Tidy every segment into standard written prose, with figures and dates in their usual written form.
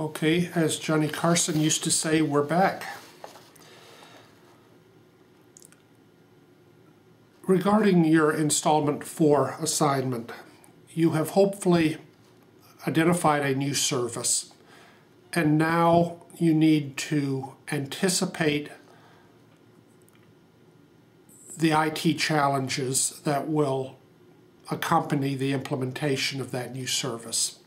Okay, as Johnny Carson used to say, we're back. Regarding your installment 4 assignment, you have hopefully identified a new service, and now you need to anticipate the IT challenges that will accompany the implementation of that new service.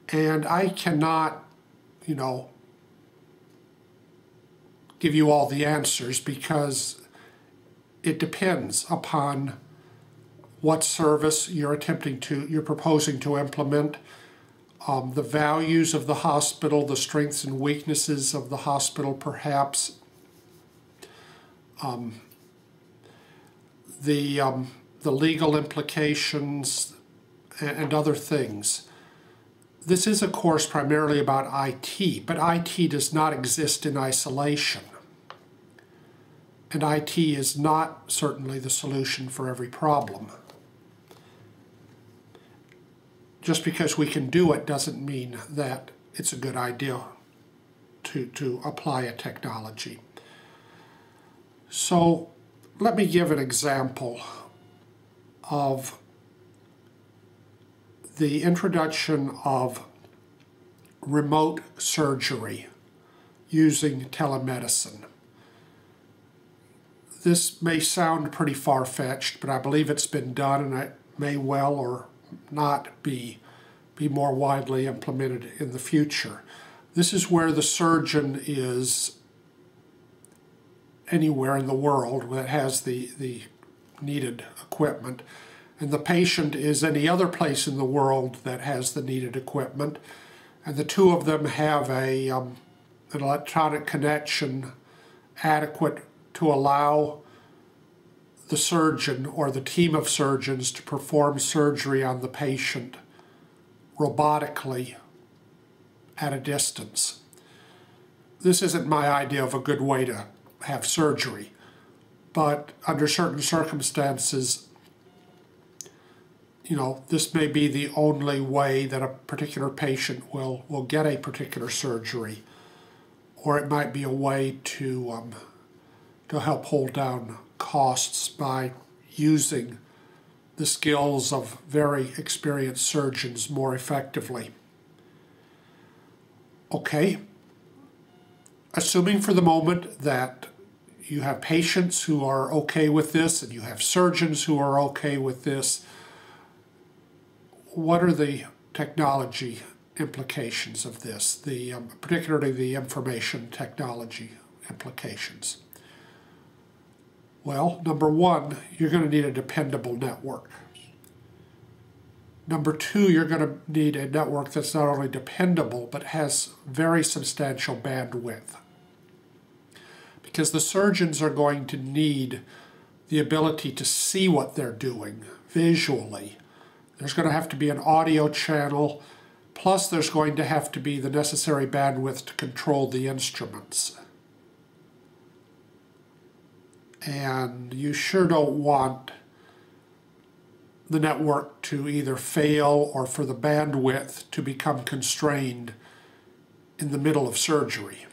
And I cannot, give you all the answers because it depends upon what service you're proposing to implement, the values of the hospital, the strengths and weaknesses of the hospital perhaps, the legal implications and other things. This is a course primarily about IT, but IT does not exist in isolation. And IT is not certainly the solution for every problem. Just because we can do it doesn't mean that it's a good idea to apply a technology. So let me give an example of the introduction of remote surgery using telemedicine. This may sound pretty far-fetched, but I believe it's been done, and it may well or not be more widely implemented in the future. This is where the surgeon is anywhere in the world that has the needed equipment, and the patient is any other place in the world that has the needed equipment, and the two of them have an electronic connection adequate to allow the surgeon or the team of surgeons to perform surgery on the patient robotically at a distance. This isn't my idea of a good way to have surgery, but under certain circumstances, this may be the only way that a particular patient will get a particular surgery, or it might be a way to help hold down costs by using the skills of very experienced surgeons more effectively. Okay, assuming for the moment that you have patients who are okay with this and you have surgeons who are okay with this, what are the technology implications of this, particularly the information technology implications? Well, number one, you're going to need a dependable network. Number two, you're going to need a network that's not only dependable, but has very substantial bandwidth. Because the surgeons are going to need the ability to see what they're doing visually. There's going to have to be an audio channel, plus there's going to have to be the necessary bandwidth to control the instruments. And you sure don't want the network to either fail or for the bandwidth to become constrained in the middle of surgery.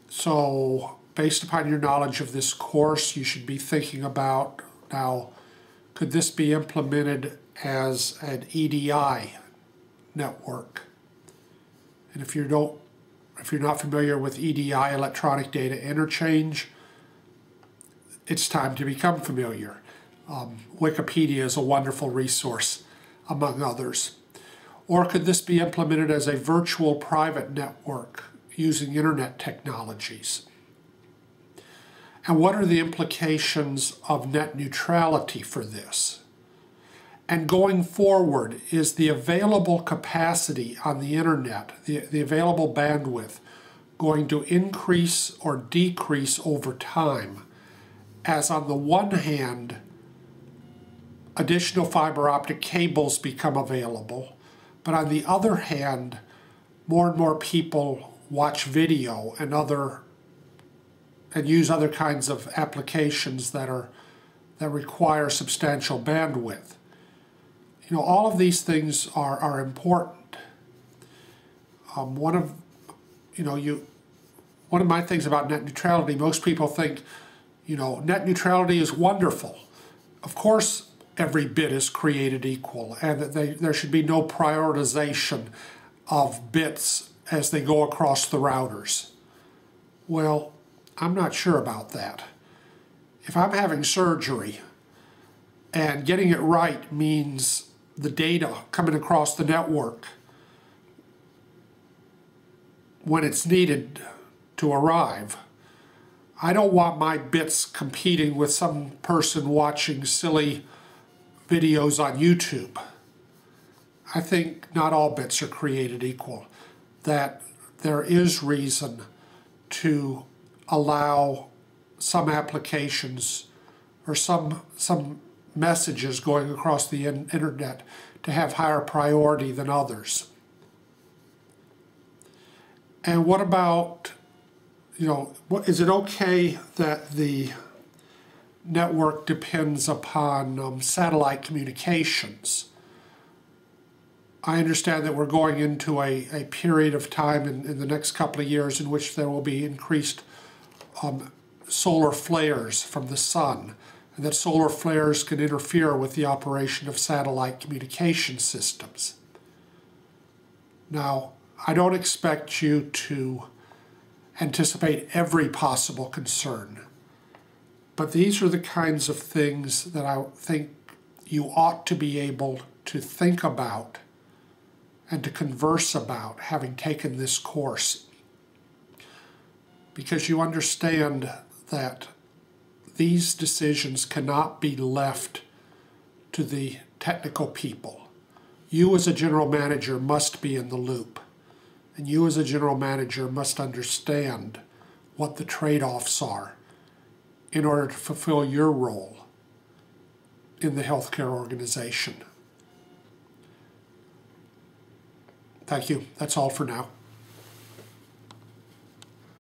So, based upon your knowledge of this course, you should be thinking about, now, could this be implemented as an EDI network? And if you're not familiar with EDI, electronic data interchange, it's time to become familiar. Wikipedia is a wonderful resource, among others. Or could this be implemented as a virtual private network using internet technologies? And what are the implications of net neutrality for this? And going forward, is the available capacity on the internet, the available bandwidth, going to increase or decrease over time? As on the one hand, additional fiber optic cables become available, but on the other hand, more and more people watch video and use other kinds of applications that require substantial bandwidth. all of these things are important. One of my things about net neutrality, most people think, net neutrality is wonderful. Of course, every bit is created equal, and that there should be no prioritization of bits as they go across the routers. Well, I'm not sure about that. If I'm having surgery and getting it right means the data coming across the network when it's needed to arrive, I don't want my bits competing with some person watching silly videos on YouTube. I think not all bits are created equal, that there is reason to allow some applications or some messages going across the internet to have higher priority than others. And what about, is it okay that the network depends upon satellite communications? I understand that we're going into a period of time in the next couple of years in which there will be increased solar flares from the sun, and that solar flares can interfere with the operation of satellite communication systems. Now, I don't expect you to anticipate every possible concern, but these are the kinds of things that I think you ought to be able to think about and to converse about, having taken this course, because you understand that these decisions cannot be left to the technical people. You as a general manager must be in the loop, and you as a general manager must understand what the trade-offs are in order to fulfill your role in the healthcare organization. Thank you. That's all for now.